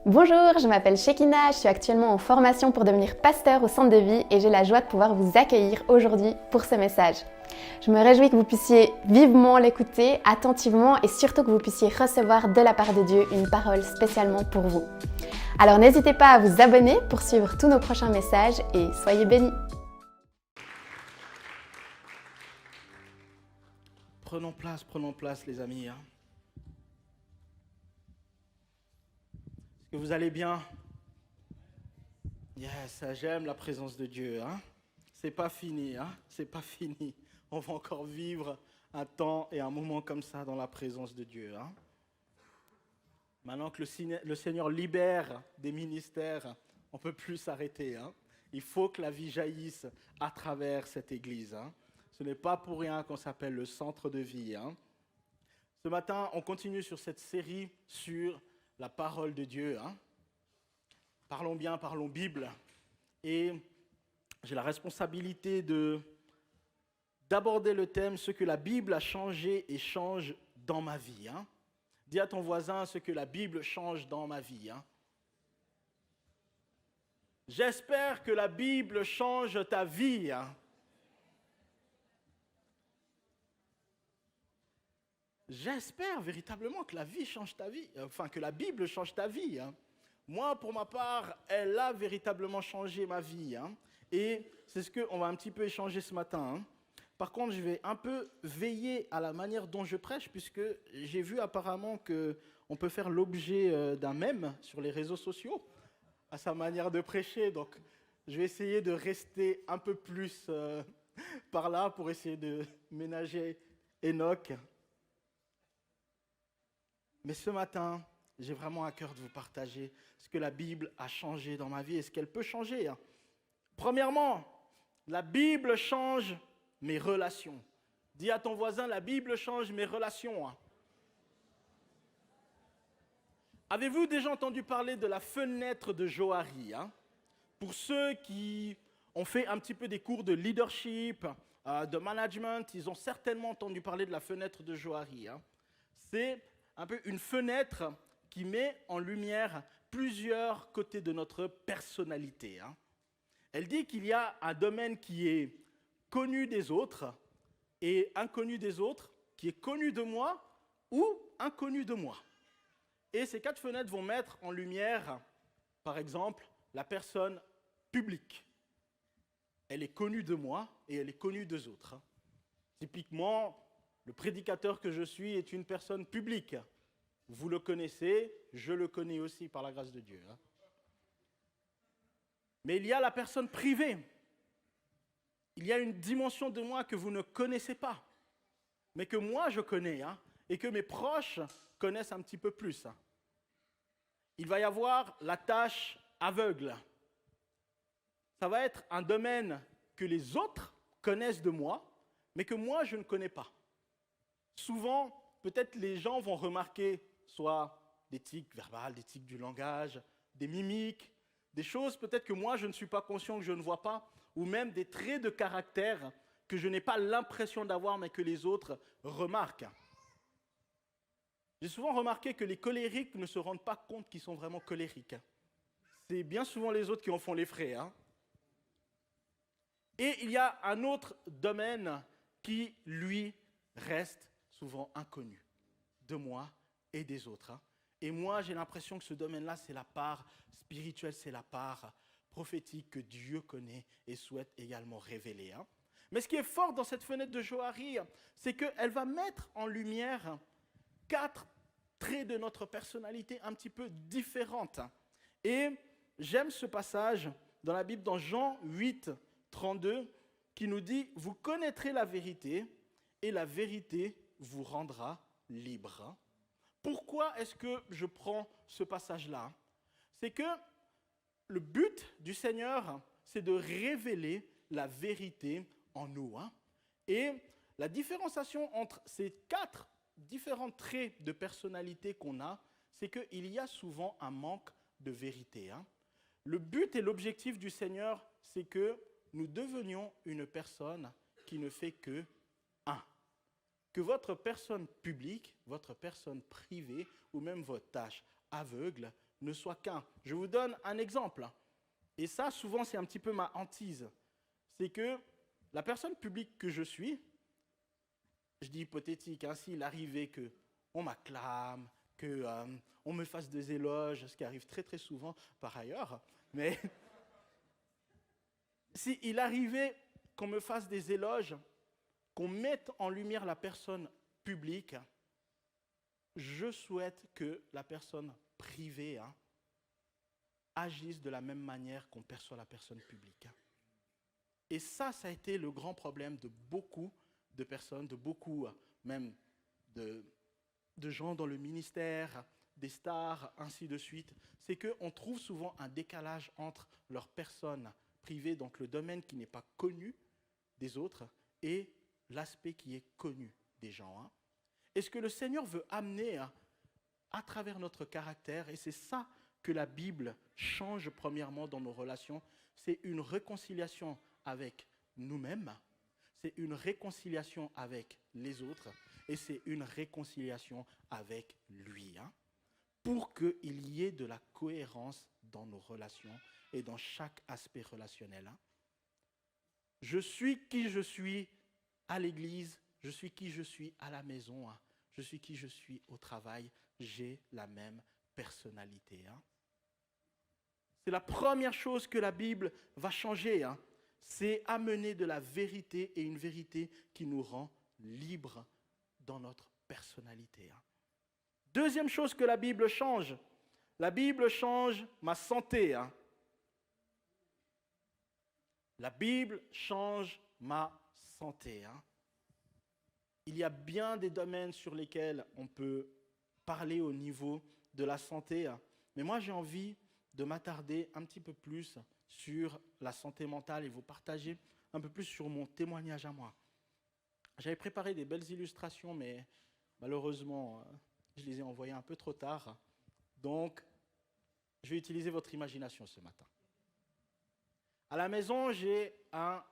Bonjour, je m'appelle Shekina, je suis actuellement en formation pour devenir pasteur au centre de vie et j'ai la joie de pouvoir vous accueillir aujourd'hui pour ce message. Je me réjouis que vous puissiez vivement l'écouter, attentivement et surtout que vous puissiez recevoir de la part de Dieu une parole spécialement pour vous. Alors n'hésitez pas à vous abonner pour suivre tous nos prochains messages et soyez bénis. Prenons place les amis. Est-ce que vous allez bien? Yes, j'aime la présence de Dieu. C'est pas fini, c'est pas fini. On va encore vivre un temps et un moment comme ça dans la présence de Dieu. Maintenant que le Seigneur libère des ministères, on ne peut plus s'arrêter. Il faut que la vie jaillisse à travers cette église. Ce n'est pas pour rien qu'on s'appelle le centre de vie. Ce matin, on continue sur cette série sur la parole de Dieu. Parlons bien, parlons Bible. Et j'ai la responsabilité d'aborder le thème « Ce que la Bible a changé et change dans ma vie ». Dis à ton voisin ce que la Bible change dans ma vie. J'espère que la Bible change ta vie. J'espère véritablement que la vie change ta vie, que la Bible change ta vie. Moi, pour ma part, elle a véritablement changé ma vie. Et c'est ce qu'on va un petit peu échanger ce matin. Par contre, je vais un peu veiller à la manière dont je prêche, puisque j'ai vu apparemment qu'on peut faire l'objet d'un mème sur les réseaux sociaux, à sa manière de prêcher. Donc, je vais essayer de rester un peu plus par là pour essayer de ménager Enoch. Mais ce matin, j'ai vraiment à cœur de vous partager ce que la Bible a changé dans ma vie et ce qu'elle peut changer. Premièrement, la Bible change mes relations. Dis à ton voisin, la Bible change mes relations. Avez-vous déjà entendu parler de la fenêtre de Johari? Pour ceux qui ont fait un petit peu des cours de leadership, de management, ils ont certainement entendu parler de la fenêtre de Johari. C'est un peu une fenêtre qui met en lumière plusieurs côtés de notre personnalité. Elle dit qu'il y a un domaine qui est connu des autres et inconnu des autres, qui est connu de moi ou inconnu de moi. Et ces quatre fenêtres vont mettre en lumière, par exemple, la personne publique. Elle est connue de moi et elle est connue des autres. Typiquement, le prédicateur que je suis est une personne publique. Vous le connaissez, je le connais aussi par la grâce de Dieu. Mais il y a la personne privée. Il y a une dimension de moi que vous ne connaissez pas, mais que moi je connais, et que mes proches connaissent un petit peu plus. Il va y avoir la tâche aveugle. Ça va être un domaine que les autres connaissent de moi, mais que moi je ne connais pas. Souvent, peut-être les gens vont remarquer soit des tics verbales, des tics du langage, des mimiques, des choses peut-être que moi je ne suis pas conscient, que je ne vois pas, ou même des traits de caractère que je n'ai pas l'impression d'avoir, mais que les autres remarquent. J'ai souvent remarqué que les colériques ne se rendent pas compte qu'ils sont vraiment colériques. C'est bien souvent les autres qui en font les frais. Et il y a un autre domaine qui, lui, reste souvent inconnu de moi et des autres. Et moi, j'ai l'impression que ce domaine-là, c'est la part spirituelle, c'est la part prophétique que Dieu connaît et souhaite également révéler. Mais ce qui est fort dans cette fenêtre de Johari, c'est qu'elle va mettre en lumière 4 traits de notre personnalité un petit peu différentes. Et j'aime ce passage dans la Bible, dans Jean 8, 32, qui nous dit « Vous connaîtrez la vérité et la vérité vous rendra libre. » Pourquoi est-ce que je prends ce passage-là? C'est que le but du Seigneur, c'est de révéler la vérité en nous. Et la différenciation entre ces 4 différents traits de personnalité qu'on a, c'est qu'il y a souvent un manque de vérité. Le but et l'objectif du Seigneur, c'est que nous devenions une personne qui ne fait que un. Que votre personne publique, votre personne privée ou même votre tâche aveugle ne soit qu'un. Je vous donne un exemple. Et ça, souvent, c'est un petit peu ma hantise. C'est que la personne publique que je suis, je dis hypothétique, hein, s'il arrivait qu'on m'acclame, qu'on me fasse des éloges, ce qui arrive très très souvent par ailleurs, mais s'il arrivait qu'on me fasse des éloges, qu'on mette en lumière la personne publique, je souhaite que la personne privée agisse de la même manière qu'on perçoit la personne publique. Et ça a été le grand problème de beaucoup de personnes, de beaucoup même de gens dans le ministère, des stars, ainsi de suite. C'est qu'on trouve souvent un décalage entre leur personne privée, donc le domaine qui n'est pas connu des autres, et l'aspect qui est connu des gens. Et ce que le Seigneur veut amener à travers notre caractère, et c'est ça que la Bible change premièrement dans nos relations, c'est une réconciliation avec nous-mêmes, c'est une réconciliation avec les autres, et c'est une réconciliation avec lui, pour qu'il y ait de la cohérence dans nos relations et dans chaque aspect relationnel. Je suis qui je suis à l'église, je suis qui je suis à la maison, je suis qui je suis au travail, j'ai la même personnalité. C'est la première chose que la Bible va changer, c'est amener de la vérité et une vérité qui nous rend libres dans notre personnalité. Deuxième chose que la Bible change ma santé. La Bible change ma santé. Il y a bien des domaines sur lesquels on peut parler au niveau de la santé, mais moi j'ai envie de m'attarder un petit peu plus sur la santé mentale et vous partager un peu plus sur mon témoignage à moi. J'avais préparé des belles illustrations, mais malheureusement, je les ai envoyées un peu trop tard. Donc, je vais utiliser votre imagination ce matin. À la maison, j'ai un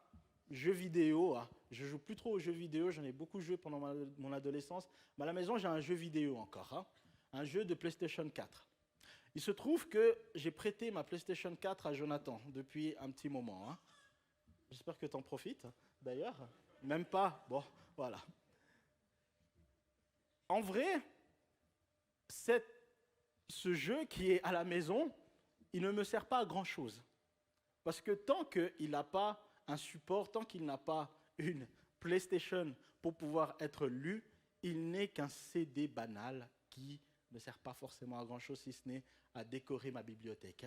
jeu vidéo. Je ne joue plus trop aux jeux vidéo, j'en ai beaucoup joué pendant mon adolescence. Mais à la maison, j'ai un jeu vidéo encore, un jeu de PlayStation 4. Il se trouve que j'ai prêté ma PlayStation 4 à Jonathan depuis un petit moment. J'espère que tu en profites, d'ailleurs. Même pas. Bon, voilà. En vrai, ce jeu qui est à la maison, il ne me sert pas à grand-chose. Parce que tant qu'il n'a pas un support, tant qu'il n'a pas une PlayStation pour pouvoir être lu, il n'est qu'un CD banal qui ne sert pas forcément à grand-chose, si ce n'est à décorer ma bibliothèque.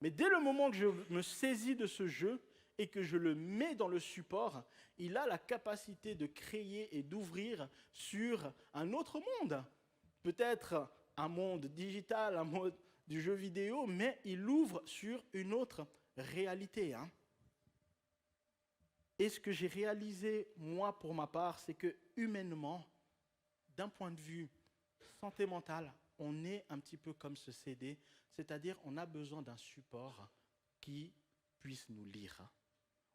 Mais dès le moment que je me saisis de ce jeu et que je le mets dans le support, il a la capacité de créer et d'ouvrir sur un autre monde. Peut-être un monde digital, un monde du jeu vidéo, mais il ouvre sur une autre réalité. Et ce que j'ai réalisé, moi, pour ma part, c'est que humainement, d'un point de vue santé mentale, on est un petit peu comme ce CD, c'est-à-dire on a besoin d'un support qui puisse nous lire.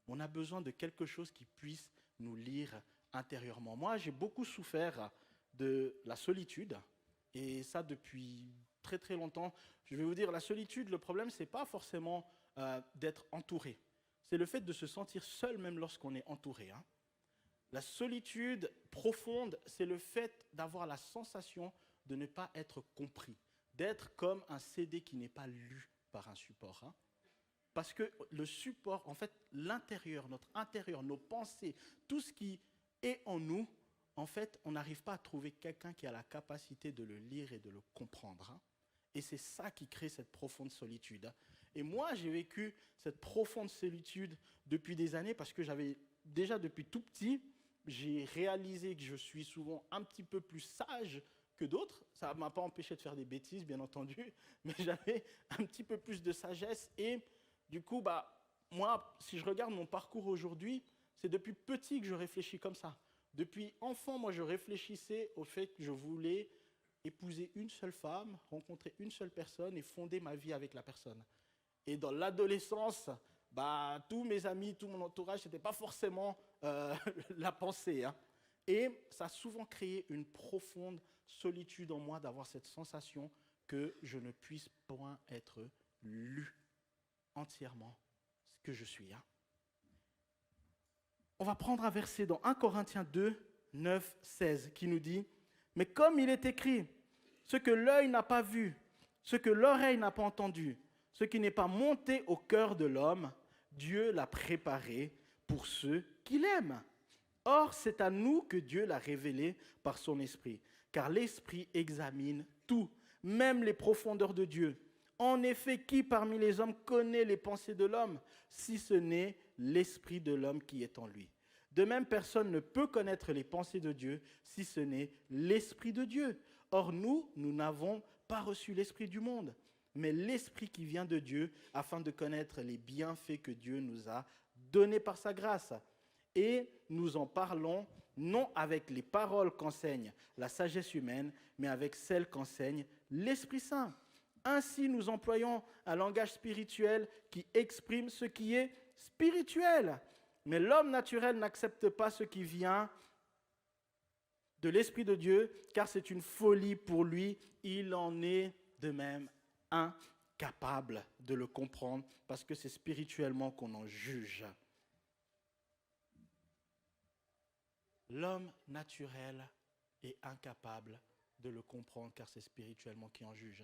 On a besoin de quelque chose qui puisse nous lire intérieurement. Moi, j'ai beaucoup souffert de la solitude, et ça depuis très très longtemps. Je vais vous dire, la solitude, le problème, ce n'est pas forcément d'être entouré. C'est le fait de se sentir seul même lorsqu'on est entouré. La solitude profonde, c'est le fait d'avoir la sensation de ne pas être compris, d'être comme un CD qui n'est pas lu par un support. Parce que le support, en fait, l'intérieur, notre intérieur, nos pensées, tout ce qui est en nous, en fait, on n'arrive pas à trouver quelqu'un qui a la capacité de le lire et de le comprendre. Et c'est ça qui crée cette profonde solitude. Et moi, j'ai vécu cette profonde solitude depuis des années parce que j'avais déjà depuis tout petit, j'ai réalisé que je suis souvent un petit peu plus sage que d'autres. Ça ne m'a pas empêché de faire des bêtises, bien entendu, mais j'avais un petit peu plus de sagesse. Et du coup, moi, si je regarde mon parcours aujourd'hui, c'est depuis petit que je réfléchis comme ça. Depuis enfant, moi, je réfléchissais au fait que je voulais épouser une seule femme, rencontrer une seule personne et fonder ma vie avec la personne. Et dans l'adolescence, tous mes amis, tout mon entourage, ce n'était pas forcément la pensée. Et ça a souvent créé une profonde solitude en moi d'avoir cette sensation que je ne puisse point être lu entièrement ce que je suis. On va prendre un verset dans 1 Corinthiens 2, 9, 16 qui nous dit « Mais comme il est écrit, ce que l'œil n'a pas vu, ce que l'oreille n'a pas entendu, ce qui n'est pas monté au cœur de l'homme, Dieu l'a préparé pour ceux qui l'aiment. Or, c'est à nous que Dieu l'a révélé par son Esprit, car l'Esprit examine tout, même les profondeurs de Dieu. En effet, qui parmi les hommes connaît les pensées de l'homme, si ce n'est l'Esprit de l'homme qui est en lui? De même, personne ne peut connaître les pensées de Dieu, si ce n'est l'Esprit de Dieu. Or, nous n'avons pas reçu l'Esprit du monde, mais l'Esprit qui vient de Dieu, afin de connaître les bienfaits que Dieu nous a donnés par sa grâce. Et nous en parlons non avec les paroles qu'enseigne la sagesse humaine, mais avec celles qu'enseigne l'Esprit Saint. Ainsi, nous employons un langage spirituel qui exprime ce qui est spirituel. Mais l'homme naturel n'accepte pas ce qui vient de l'Esprit de Dieu, car c'est une folie pour lui. Il en est de même incapable de le comprendre, parce que c'est spirituellement qu'on en juge. L'homme naturel est incapable de le comprendre, car c'est spirituellement qu'il en juge.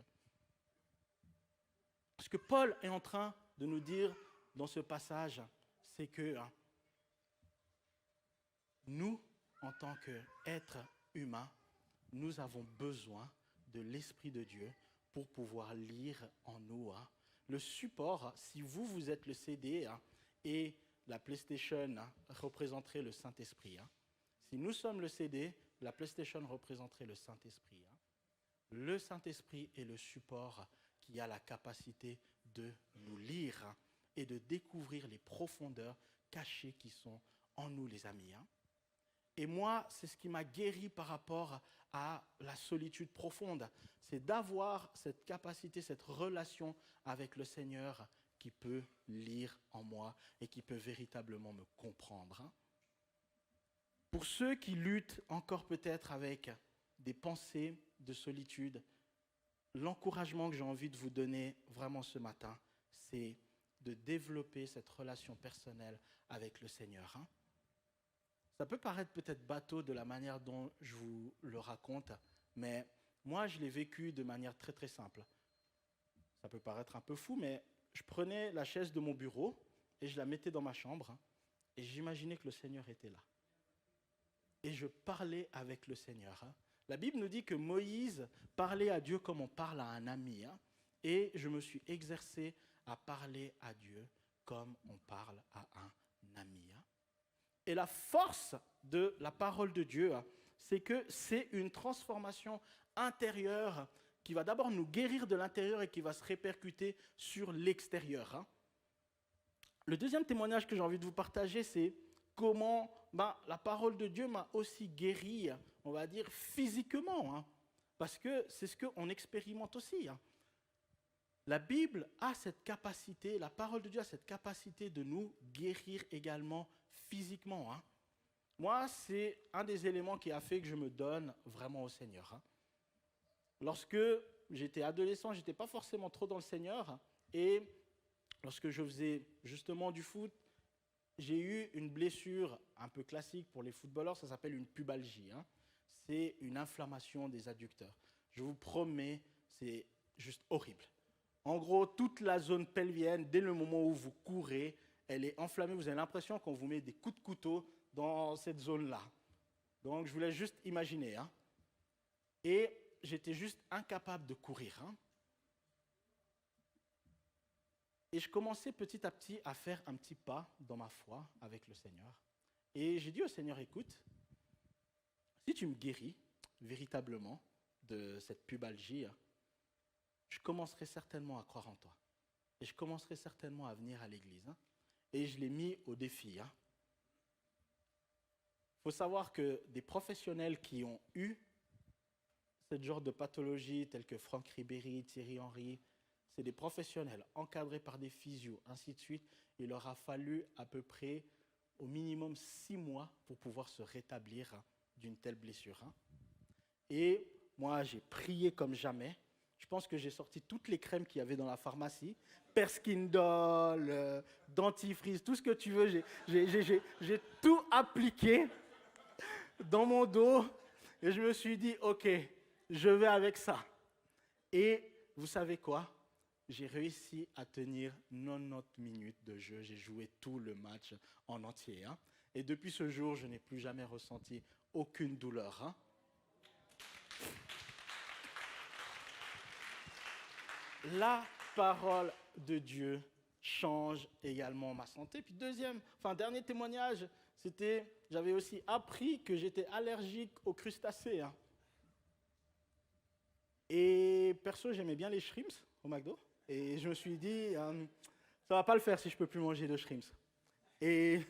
Ce que Paul est en train de nous dire dans ce passage, c'est que nous, en tant qu'êtres humains, nous avons besoin de l'Esprit de Dieu pour pouvoir lire en nous. Le support, si vous êtes le CD et la PlayStation représenterait le Saint-Esprit. Si nous sommes le CD, la PlayStation représenterait le Saint-Esprit. Le Saint-Esprit est le support qui a la capacité de nous lire et de découvrir les profondeurs cachées qui sont en nous, les amis. Et moi, c'est ce qui m'a guéri par rapport à la solitude profonde. C'est d'avoir cette capacité, cette relation avec le Seigneur qui peut lire en moi et qui peut véritablement me comprendre. Pour ceux qui luttent encore peut-être avec des pensées de solitude, l'encouragement que j'ai envie de vous donner vraiment ce matin, c'est de développer cette relation personnelle avec le Seigneur. Ça peut paraître peut-être bateau de la manière dont je vous le raconte, mais moi, je l'ai vécu de manière très très simple. Ça peut paraître un peu fou, mais je prenais la chaise de mon bureau et je la mettais dans ma chambre et j'imaginais que le Seigneur était là. Et je parlais avec le Seigneur. La Bible nous dit que Moïse parlait à Dieu comme on parle à un ami. Et je me suis exercé à parler à Dieu comme on parle à un ami. Et la force de la parole de Dieu, c'est que c'est une transformation intérieure qui va d'abord nous guérir de l'intérieur et qui va se répercuter sur l'extérieur. Le deuxième témoignage que j'ai envie de vous partager, c'est comment la parole de Dieu m'a aussi guéri, on va dire, physiquement. Parce que c'est ce qu'on expérimente aussi. La Bible a cette capacité, la parole de Dieu a cette capacité de nous guérir également physiquement. Moi, c'est un des éléments qui a fait que je me donne vraiment au Seigneur. Lorsque j'étais adolescent, je n'étais pas forcément trop dans le Seigneur. Et lorsque je faisais justement du foot, j'ai eu une blessure un peu classique pour les footballeurs, ça s'appelle une pubalgie. C'est une inflammation des adducteurs. Je vous promets, c'est juste horrible. En gros, toute la zone pelvienne, dès le moment où vous courez, elle est enflammée. Vous avez l'impression qu'on vous met des coups de couteau dans cette zone-là. Donc, je vous laisse juste imaginer. Et j'étais juste incapable de courir. Et je commençais petit à petit à faire un petit pas dans ma foi avec le Seigneur. Et j'ai dit au Seigneur, écoute, si tu me guéris véritablement de cette pubalgie, je commencerai certainement à croire en toi. Et je commencerai certainement à venir à l'église. Et je l'ai mis au défi. Il faut savoir que des professionnels qui ont eu ce genre de pathologie, tels que Franck Ribéry, Thierry Henry, c'est des professionnels encadrés par des physios, ainsi de suite. Il leur a fallu à peu près au minimum 6 mois pour pouvoir se rétablir d'une telle blessure. Et moi, j'ai prié comme jamais. Je pense que j'ai sorti toutes les crèmes qu'il y avait dans la pharmacie. Perskindol, dentifrice, tout ce que tu veux. J'ai tout appliqué dans mon dos. Et je me suis dit, OK, je vais avec ça. Et vous savez quoi? J'ai réussi à tenir 90 minutes de jeu. J'ai joué tout le match en entier. Hein. Et depuis ce jour, je n'ai plus jamais ressenti aucune douleur. Hein. La parole de Dieu change également ma santé. Puis dernier témoignage, j'avais aussi appris que j'étais allergique aux crustacés. Hein. Et perso, j'aimais bien les shrimps au McDo. Et je me suis dit, ça ne va pas le faire si je ne peux plus manger de shrimps. Et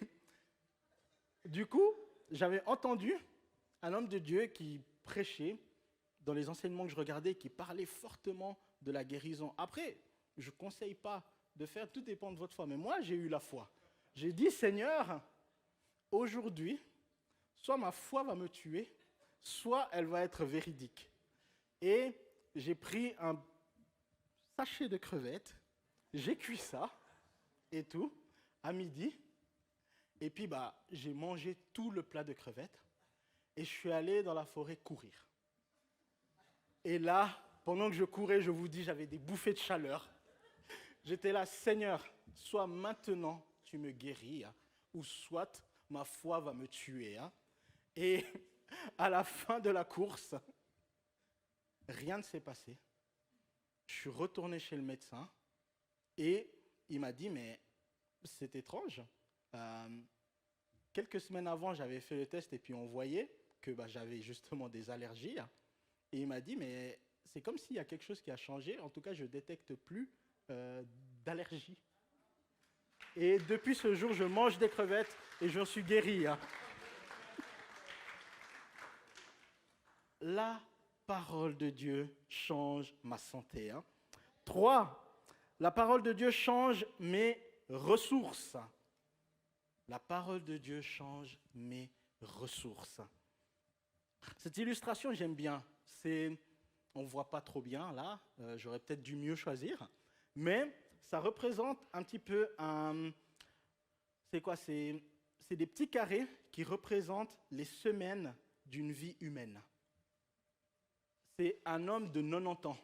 du coup, j'avais entendu un homme de Dieu qui prêchait dans les enseignements que je regardais, qui parlait fortement de la guérison. Après, je ne conseille pas de faire, tout dépend de votre foi. Mais moi, j'ai eu la foi. J'ai dit, Seigneur, aujourd'hui, soit ma foi va me tuer, soit elle va être véridique. Et j'ai pris un sachet de crevettes, j'ai cuit ça et tout, à midi. Et puis, j'ai mangé tout le plat de crevettes et je suis allé dans la forêt courir. Et là, pendant que je courais, je vous dis, j'avais des bouffées de chaleur. J'étais là, Seigneur, soit maintenant tu me guéris, hein, ou soit ma foi va me tuer. Hein. Et à la fin de la course, rien ne s'est passé. Je suis retourné chez le médecin et il m'a dit, mais c'est étrange. Quelques semaines avant, j'avais fait le test et puis on voyait que j'avais justement des allergies. Hein. Et il m'a dit, mais c'est comme s'il y a quelque chose qui a changé. En tout cas, je ne détecte plus d'allergie. Et depuis ce jour, je mange des crevettes et je suis guéri. Hein. La parole de Dieu change ma santé. Hein. 3, la parole de Dieu change mes ressources. La parole de Dieu change mes ressources. Cette illustration, j'aime bien. On ne voit pas trop bien là, j'aurais peut-être dû mieux choisir, mais ça représente un petit peu c'est quoi? C'est des petits carrés qui représentent les semaines d'une vie humaine. C'est un homme de 90 ans.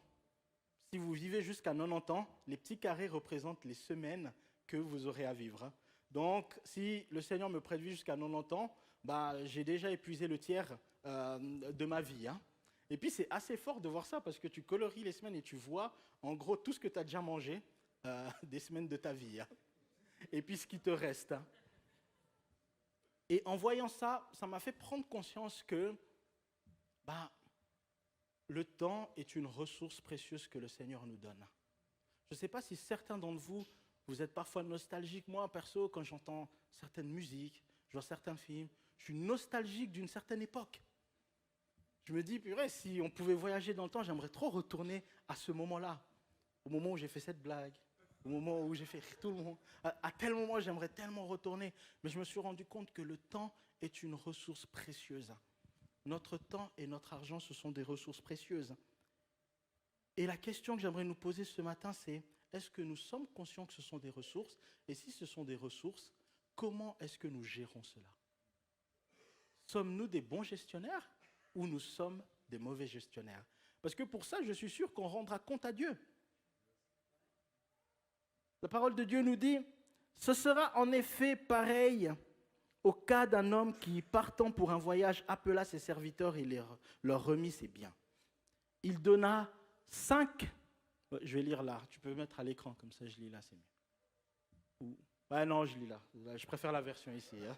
Si vous vivez jusqu'à 90 ans, les petits carrés représentent les semaines que vous aurez à vivre. Donc, si le Seigneur me prête vie jusqu'à 90 ans, j'ai déjà épuisé le tiers de ma vie. Hein. Et puis, c'est assez fort de voir ça parce que tu colories les semaines et tu vois, en gros, tout ce que tu as déjà mangé des semaines de ta vie. Hein. Et puis, ce qui te reste. Hein. Et en voyant ça, ça m'a fait prendre conscience que le temps est une ressource précieuse que le Seigneur nous donne. Je ne sais pas si certains d'entre vous, vous êtes parfois nostalgiques. Moi, perso, quand j'entends certaines musiques, je vois certains films, je suis nostalgique d'une certaine époque. Je me dis, purée, si on pouvait voyager dans le temps, j'aimerais trop retourner à ce moment-là, au moment où j'ai fait cette blague, au moment où j'ai fait tout le monde. À tel moment, j'aimerais tellement retourner. Mais je me suis rendu compte que le temps est une ressource précieuse. Notre temps et notre argent, ce sont des ressources précieuses. Et la question que j'aimerais nous poser ce matin, c'est est-ce que nous sommes conscients que ce sont des ressources? Et si ce sont des ressources, comment est-ce que nous gérons cela? Sommes-nous des bons gestionnaires ou nous sommes des mauvais gestionnaires? Parce que pour ça, je suis sûr qu'on rendra compte à Dieu. La parole de Dieu nous dit, ce sera en effet pareil au cas d'un homme qui, partant pour un voyage, appela ses serviteurs et leur remit ses biens. Il donna 5... Je vais lire là, tu peux mettre à l'écran, comme ça je lis là, c'est mieux. Non, je lis là, je préfère la version ici. Hein.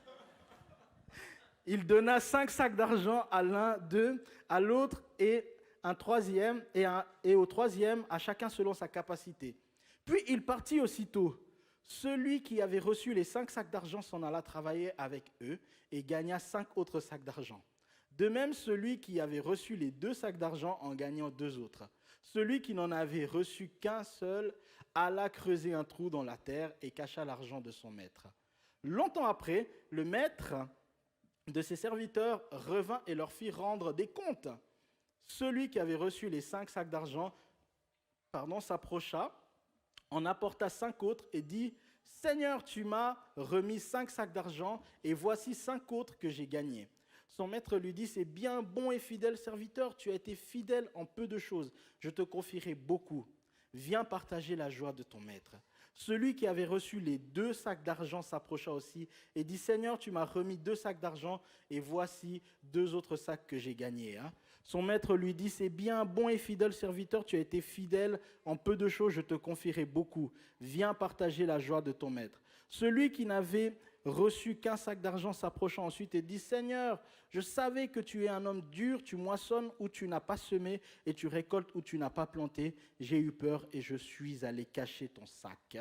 Il donna 5 sacs d'argent à l'un d'eux, à l'autre et un troisième, et au troisième, à chacun selon sa capacité. Puis il partit aussitôt. Celui qui avait reçu les 5 sacs d'argent s'en alla travailler avec eux et gagna 5 autres sacs d'argent. De même, celui qui avait reçu les 2 sacs d'argent en gagnant 2 autres. Celui qui n'en avait reçu qu'un seul alla creuser un trou dans la terre et cacha l'argent de son maître. Longtemps après, le maître de ses serviteurs revint et leur fit rendre des comptes. Celui qui avait reçu les 5 sacs d'argent s'approcha, en apporta 5 autres et dit, « Seigneur, tu m'as remis 5 sacs d'argent et voici 5 autres que j'ai gagnés. » Son maître lui dit, « C'est bien, bon et fidèle serviteur, tu as été fidèle en peu de choses, je te confierai beaucoup. Viens partager la joie de ton maître. » Celui qui avait reçu les 2 sacs d'argent s'approcha aussi et dit, « Seigneur, tu m'as remis 2 sacs d'argent et voici 2 autres sacs que j'ai gagnés. » Son maître lui dit, « C'est bien, bon et fidèle serviteur, tu as été fidèle en peu de choses, je te confierai beaucoup. Viens partager la joie de ton maître. » Celui qui n'avait reçu qu'un sac d'argent s'approcha ensuite et dit, « Seigneur, je savais que tu es un homme dur, tu moissonnes où tu n'as pas semé et tu récoltes où tu n'as pas planté. J'ai eu peur et je suis allé cacher ton sac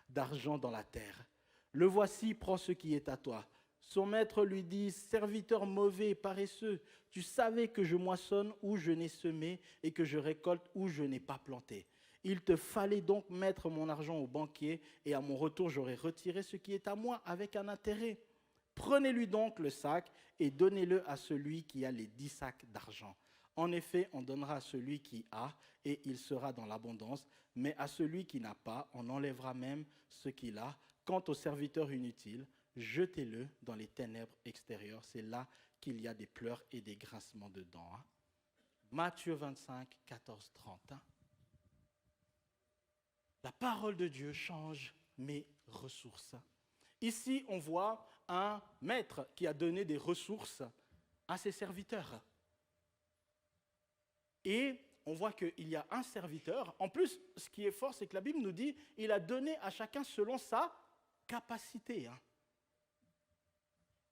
d'argent dans la terre. Le voici, prends ce qui est à toi. » Son maître lui dit, « Serviteur mauvais et paresseux, tu savais que je moissonne où je n'ai semé et que je récolte où je n'ai pas planté. Il te fallait donc mettre mon argent au banquier et à mon retour, j'aurais retiré ce qui est à moi avec un intérêt. Prenez-lui donc le sac et donnez-le à celui qui a les 10 sacs d'argent. En effet, on donnera à celui qui a et il sera dans l'abondance, mais à celui qui n'a pas, on enlèvera même ce qu'il a. Quant au serviteur inutile, jetez-le dans les ténèbres extérieures. C'est là qu'il y a des pleurs et des grincements de dents. » Matthieu 25, 14, 30. La parole de Dieu change mes ressources. Ici, on voit un maître qui a donné des ressources à ses serviteurs. Et on voit qu'il y a un serviteur. En plus, ce qui est fort, c'est que la Bible nous dit qu'il a donné à chacun selon sa capacité.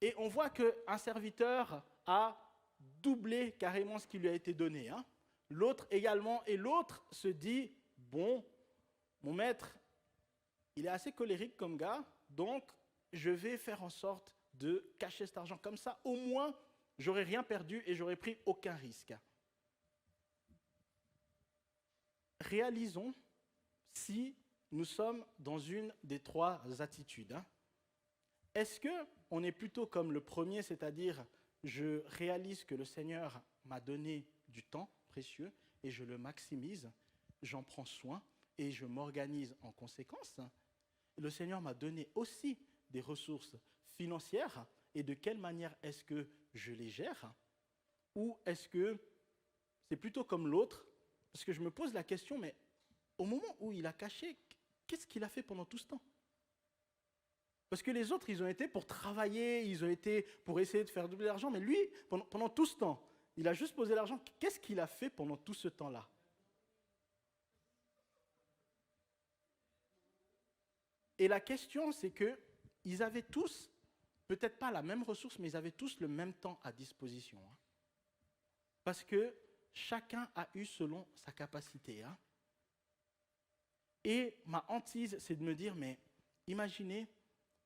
Et on voit qu'un serviteur a doublé carrément ce qui lui a été donné. L'autre également. Et l'autre se dit, bon, mon maître, il est assez colérique comme gars, donc je vais faire en sorte de cacher cet argent. Comme ça, au moins, j'aurais rien perdu et j'aurais pris aucun risque. Réalisons si nous sommes dans une des 3 attitudes. Est-ce qu'on est plutôt comme le premier, c'est-à-dire je réalise que le Seigneur m'a donné du temps précieux et je le maximise, j'en prends soin et je m'organise en conséquence. Le Seigneur m'a donné aussi des ressources financières et de quelle manière est-ce que je les gère? Ou est-ce que c'est plutôt comme l'autre? Parce que je me pose la question, mais au moment où il a caché, qu'est-ce qu'il a fait pendant tout ce temps? Parce que les autres, ils ont été pour travailler, ils ont été pour essayer de faire doubler l'argent, mais lui, pendant tout ce temps, il a juste posé l'argent. Qu'est-ce qu'il a fait pendant tout ce temps-là? Et la question, c'est qu'ils avaient tous, peut-être pas la même ressource, mais ils avaient tous le même temps à disposition. Parce que chacun a eu selon sa capacité. Et ma hantise, c'est de me dire, mais imaginez,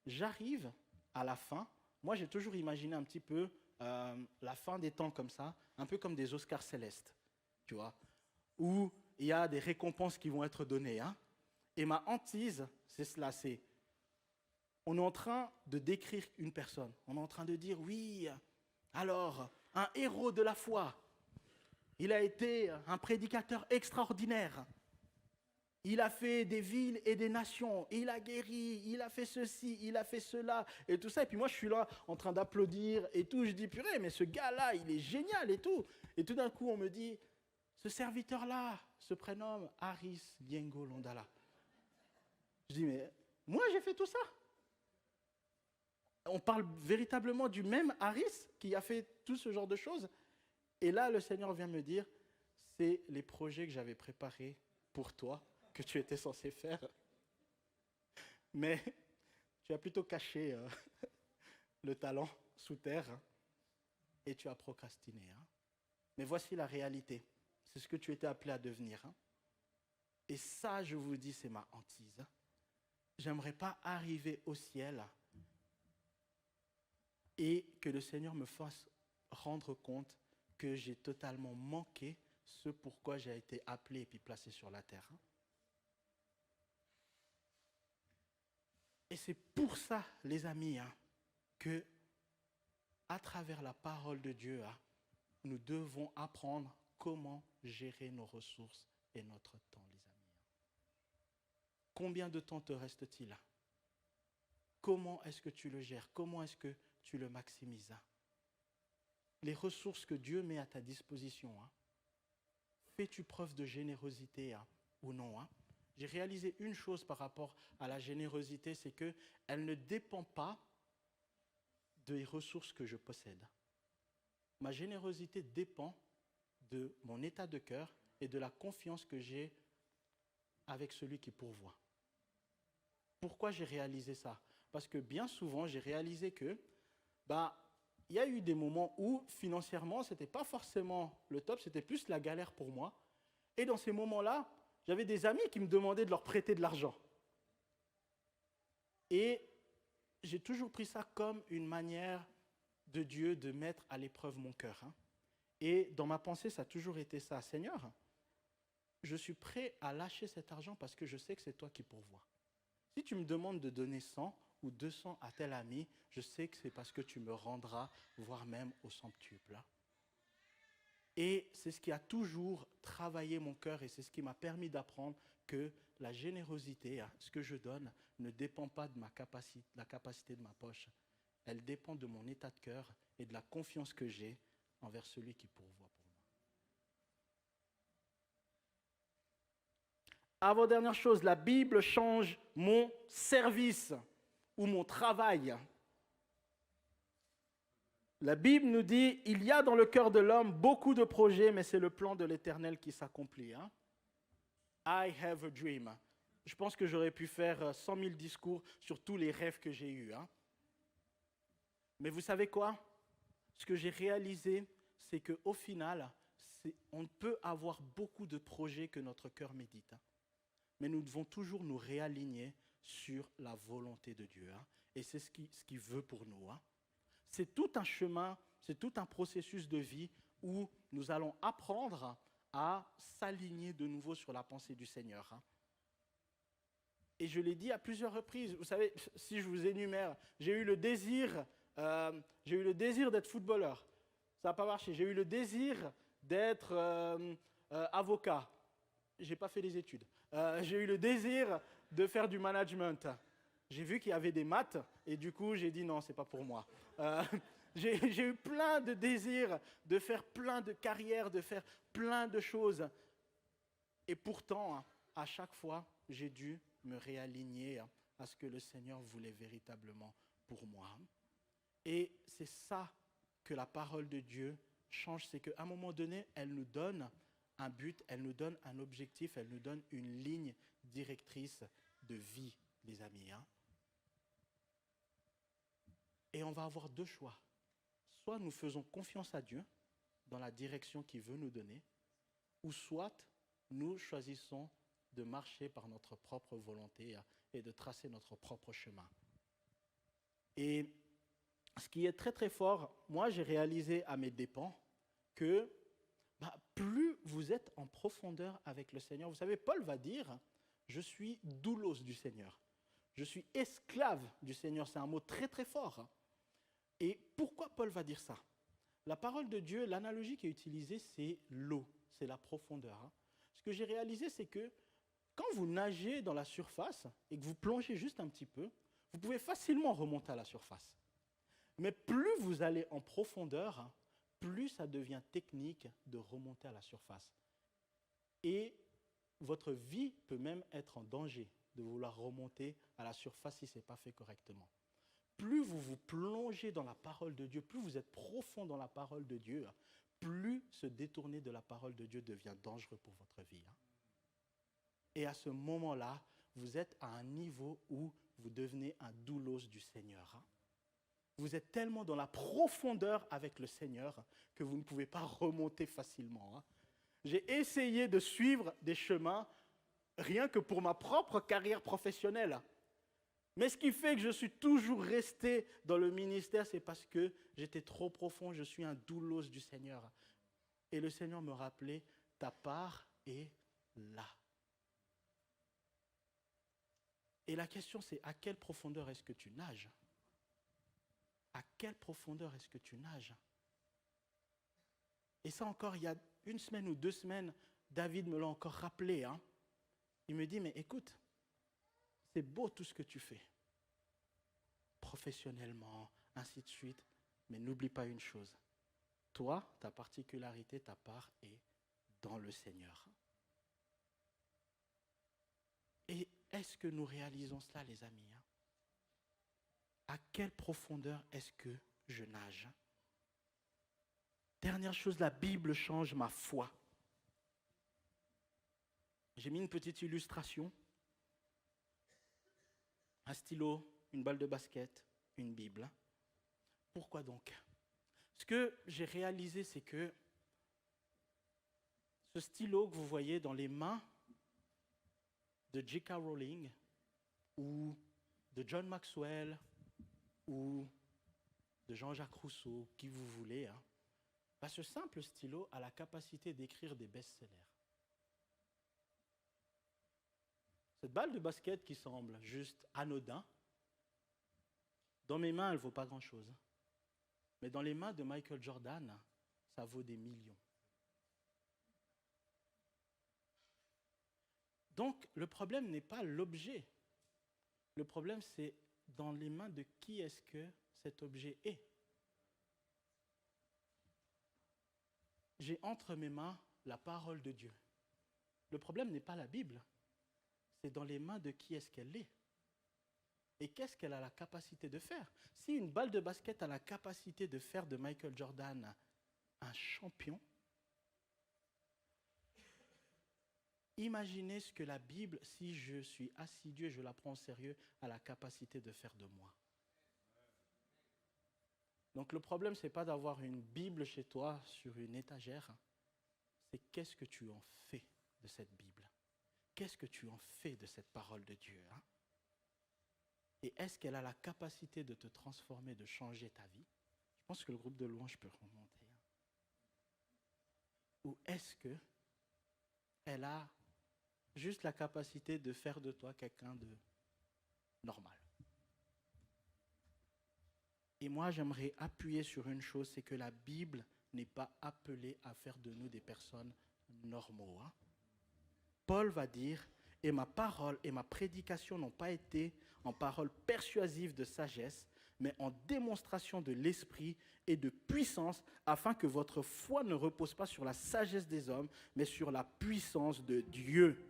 j'arrive à la fin. Moi, j'ai toujours imaginé un petit peu la fin des temps comme ça, un peu comme des Oscars célestes, tu vois, où il y a des récompenses qui vont être données. Et ma hantise, c'est cela, c'est on est en train de décrire une personne. On est en train de dire, oui, alors, un héros de la foi. Il a été un prédicateur extraordinaire. Il a fait des villes et des nations. Il a guéri, il a fait ceci, il a fait cela, et tout ça. Et puis moi, je suis là en train d'applaudir et tout. Je dis, purée, mais ce gars-là, il est génial et tout. Et tout d'un coup, on me dit, ce serviteur-là se prénomme Haris Diengo Londala. Je dis, mais moi, j'ai fait tout ça. On parle véritablement du même Haris qui a fait tout ce genre de choses. Et là, le Seigneur vient me dire, c'est les projets que j'avais préparés pour toi, que tu étais censé faire. Mais tu as plutôt caché le talent sous terre et tu as procrastiné. Mais voici la réalité. C'est ce que tu étais appelé à devenir. Et ça, je vous dis, c'est ma hantise. J'aimerais pas arriver au ciel et que le Seigneur me fasse rendre compte que j'ai totalement manqué ce pourquoi j'ai été appelé et puis placé sur la terre. Et c'est pour ça, les amis, que à travers la parole de Dieu, nous devons apprendre comment gérer nos ressources est notre temps, les amis. Combien de temps te reste-t-il? Comment est-ce que tu le gères? Comment est-ce que tu le maximises? Les ressources que Dieu met à ta disposition, fais-tu preuve de générosité ou non? J'ai réalisé une chose par rapport à la générosité, c'est qu'elle ne dépend pas des ressources que je possède. Ma générosité dépend de mon état de cœur et de la confiance que j'ai avec celui qui pourvoit. Pourquoi j'ai réalisé ça? Parce que bien souvent, j'ai réalisé que il y a eu des moments où financièrement, ce n'était pas forcément le top, c'était plus la galère pour moi. Et dans ces moments-là, j'avais des amis qui me demandaient de leur prêter de l'argent. Et j'ai toujours pris ça comme une manière de Dieu de mettre à l'épreuve mon cœur. Et dans ma pensée, ça a toujours été ça. Seigneur, je suis prêt à lâcher cet argent parce que je sais que c'est toi qui pourvois. Si tu me demandes de donner 100 ou 200 à tel ami, je sais que c'est parce que tu me rendras, voire même au centuple. Et c'est ce qui a toujours travaillé mon cœur et c'est ce qui m'a permis d'apprendre que la générosité, ce que je donne, ne dépend pas de la capacité de ma poche. Elle dépend de mon état de cœur et de la confiance que j'ai envers celui qui pourvoit pour moi. Avant-dernière chose, la Bible change mon service ou mon travail. La Bible nous dit, il y a dans le cœur de l'homme beaucoup de projets, mais c'est le plan de l'Éternel qui s'accomplit. I have a dream. Je pense que j'aurais pu faire 100 000 discours sur tous les rêves que j'ai eus. Mais vous savez quoi? Ce que j'ai réalisé, c'est qu'au final, on peut avoir beaucoup de projets que notre cœur médite. Mais nous devons toujours nous réaligner sur la volonté de Dieu. Et c'est ce qu'il veut pour nous. C'est tout un chemin, c'est tout un processus de vie où nous allons apprendre à s'aligner de nouveau sur la pensée du Seigneur. Et je l'ai dit à plusieurs reprises. Vous savez, si je vous énumère, j'ai eu le désir d'être footballeur. Ça n'a pas marché. J'ai eu le désir d'être avocat. Je n'ai pas fait les études. J'ai eu le désir de faire du management. J'ai vu qu'il y avait des maths et du coup, j'ai dit non, ce n'est pas pour moi. J'ai eu plein de désirs de faire plein de carrières, de faire plein de choses. Et pourtant, à chaque fois, j'ai dû me réaligner à ce que le Seigneur voulait véritablement pour moi. Et c'est ça que la parole de Dieu change, c'est qu'à un moment donné, elle nous donne un but, elle nous donne un objectif, elle nous donne une ligne directrice de vie, les amis. Et on va avoir deux choix. Soit nous faisons confiance à Dieu dans la direction qu'il veut nous donner, ou soit nous choisissons de marcher par notre propre volonté et de tracer notre propre chemin. Et ce qui est très très fort, moi j'ai réalisé à mes dépens que plus vous êtes en profondeur avec le Seigneur, vous savez, Paul va dire, je suis doulos du Seigneur. Je suis esclave du Seigneur, c'est un mot très très fort. Et pourquoi Paul va dire ça? La parole de Dieu, l'analogie qui est utilisée, c'est l'eau, c'est la profondeur. Ce que j'ai réalisé, c'est que quand vous nagez dans la surface et que vous plongez juste un petit peu, vous pouvez facilement remonter à la surface. Mais plus vous allez en profondeur, plus ça devient technique de remonter à la surface. Et votre vie peut même être en danger de vouloir remonter à la surface si ce n'est pas fait correctement. Plus vous vous plongez dans la parole de Dieu, plus vous êtes profond dans la parole de Dieu, plus se détourner de la parole de Dieu devient dangereux pour votre vie. Et à ce moment-là, vous êtes à un niveau où vous devenez un doulos du Seigneur. Vous êtes tellement dans la profondeur avec le Seigneur que vous ne pouvez pas remonter facilement. J'ai essayé de suivre des chemins rien que pour ma propre carrière professionnelle. Mais ce qui fait que je suis toujours resté dans le ministère, c'est parce que j'étais trop profond, je suis un doulos du Seigneur. Et le Seigneur me rappelait, ta part est là. Et la question c'est, à quelle profondeur est-ce que tu nages? À quelle profondeur est-ce que tu nages? Et ça encore, il y a une semaine ou 2 semaines, David me l'a encore rappelé. Il me dit, mais écoute, c'est beau tout ce que tu fais, professionnellement, ainsi de suite, mais n'oublie pas une chose. Toi, ta particularité, ta part est dans le Seigneur. Et est-ce que nous réalisons cela, les amis? À quelle profondeur est-ce que je nage? Dernière chose, la Bible change ma foi. J'ai mis une petite illustration. Un stylo, une balle de basket, une Bible. Pourquoi donc? Ce que j'ai réalisé, c'est que ce stylo que vous voyez dans les mains de J.K. Rowling ou de John Maxwell ou de Jean-Jacques Rousseau, qui vous voulez, ce simple stylo a la capacité d'écrire des best-sellers. Cette balle de basket qui semble juste anodin, dans mes mains, elle ne vaut pas grand-chose. Mais dans les mains de Michael Jordan, ça vaut des millions. Donc, le problème n'est pas l'objet. Le problème, c'est dans les mains de qui est-ce que cet objet est. J'ai entre mes mains la parole de Dieu. Le problème n'est pas la Bible. C'est dans les mains de qui est-ce qu'elle est. Et qu'est-ce qu'elle a la capacité de faire? Si une balle de basket a la capacité de faire de Michael Jordan un champion, imaginez ce que la Bible, si je suis assidu et je la prends au sérieux, a la capacité de faire de moi. Donc le problème, ce n'est pas d'avoir une Bible chez toi sur une étagère, c'est qu'est-ce que tu en fais de cette Bible? Qu'est-ce que tu en fais de cette parole de Dieu? Et est-ce qu'elle a la capacité de te transformer, de changer ta vie? Je pense que le groupe de louanges peut remonter. Ou est-ce qu'elle a juste la capacité de faire de toi quelqu'un de normal? Et moi, j'aimerais appuyer sur une chose, c'est que la Bible n'est pas appelée à faire de nous des personnes normaux. Paul va dire, et ma parole et ma prédication n'ont pas été en paroles persuasives de sagesse, mais en démonstration de l'esprit et de puissance, afin que votre foi ne repose pas sur la sagesse des hommes, mais sur la puissance de Dieu.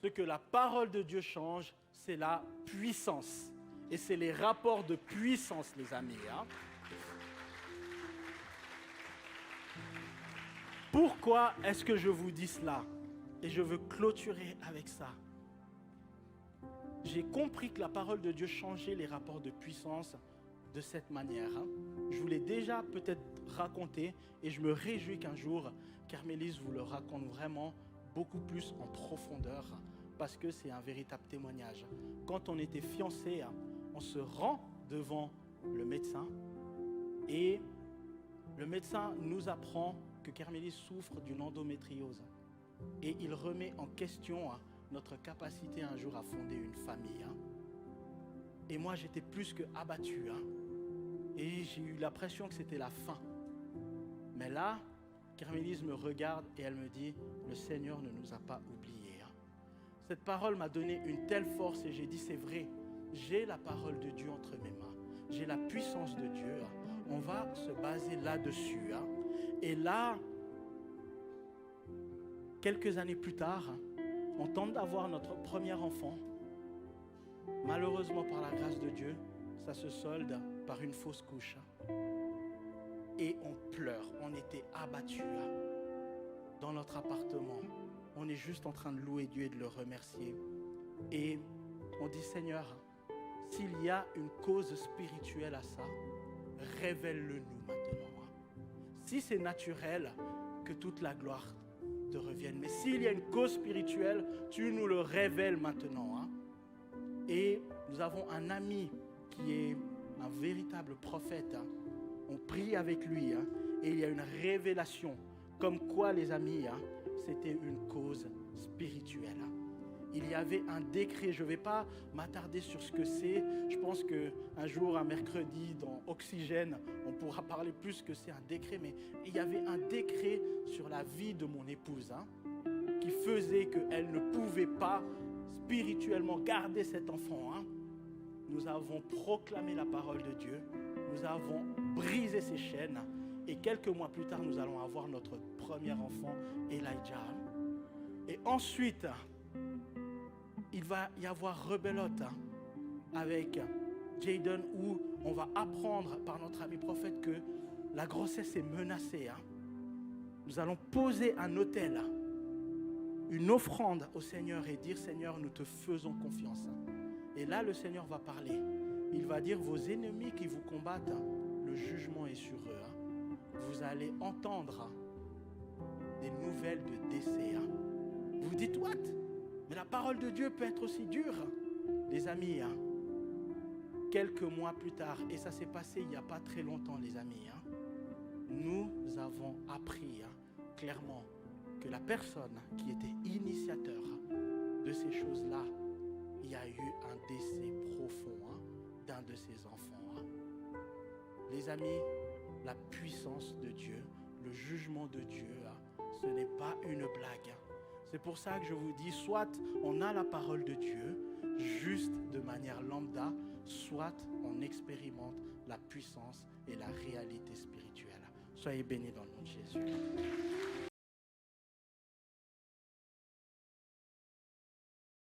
Ce que la parole de Dieu change, c'est la puissance. Et c'est les rapports de puissance, les amis. Pourquoi est-ce que je vous dis cela? Et je veux clôturer avec ça. J'ai compris que la parole de Dieu changeait les rapports de puissance de cette manière. Je vous l'ai déjà peut-être raconté et je me réjouis qu'un jour, Carmélis vous le raconte vraiment beaucoup plus en profondeur parce que c'est un véritable témoignage. Quand on était fiancés, on se rend devant le médecin et le médecin nous apprend que Carmélis souffre d'une endométriose. Et il remet en question notre capacité un jour à fonder une famille. Et moi, j'étais plus que abattu. Et j'ai eu l'impression que c'était la fin. Mais là, Carmélis me regarde et elle me dit, le Seigneur ne nous a pas oubliés. Cette parole m'a donné une telle force et j'ai dit, c'est vrai, j'ai la parole de Dieu entre mes mains. J'ai la puissance de Dieu. On va se baser là-dessus. Et là, quelques années plus tard, on tente d'avoir notre premier enfant. Malheureusement, par la grâce de Dieu, ça se solde par une fausse couche. Et on pleure, on était abattus dans notre appartement. On est juste en train de louer Dieu et de le remercier. Et on dit, Seigneur, s'il y a une cause spirituelle à ça, révèle-le nous maintenant. Si c'est naturel, que toute la gloire te revienne. Mais s'il y a une cause spirituelle, tu nous le révèles maintenant. Et nous avons un ami qui est un véritable prophète. On prie avec lui et il y a une révélation. Comme quoi, les amis, c'était une cause spirituelle. Il y avait un décret, je ne vais pas m'attarder sur ce que c'est. Je pense qu'un jour, un mercredi, dans Oxygène, on pourra parler plus que c'est un décret. Mais il y avait un décret sur la vie de mon épouse. qui faisait qu'elle ne pouvait pas spirituellement garder cet enfant, nous avons proclamé la parole de Dieu, nous avons brisé ses chaînes, et quelques mois plus tard, nous allons avoir notre premier enfant, Elijah. Et ensuite, il va y avoir rebelote avec Jaden, où on va apprendre par notre ami prophète que la grossesse est menacée. Nous allons poser un autel, une offrande au Seigneur et dire, Seigneur, nous te faisons confiance. Et là, le Seigneur va parler. Il va dire, vos ennemis qui vous combattent, le jugement est sur eux. Vous allez entendre des nouvelles de décès. Vous dites, what? Mais la parole de Dieu peut être aussi dure. Les amis, quelques mois plus tard, et ça s'est passé il n'y a pas très longtemps, les amis, nous avons appris clairement que la personne qui était initiateur de ces choses-là, il y a eu un décès profond d'un de ses enfants. Les amis, la puissance de Dieu, le jugement de Dieu, ce n'est pas une blague. C'est pour ça que je vous dis, soit on a la parole de Dieu, juste de manière lambda, soit on expérimente la puissance et la réalité spirituelle. Soyez bénis dans le nom de Jésus.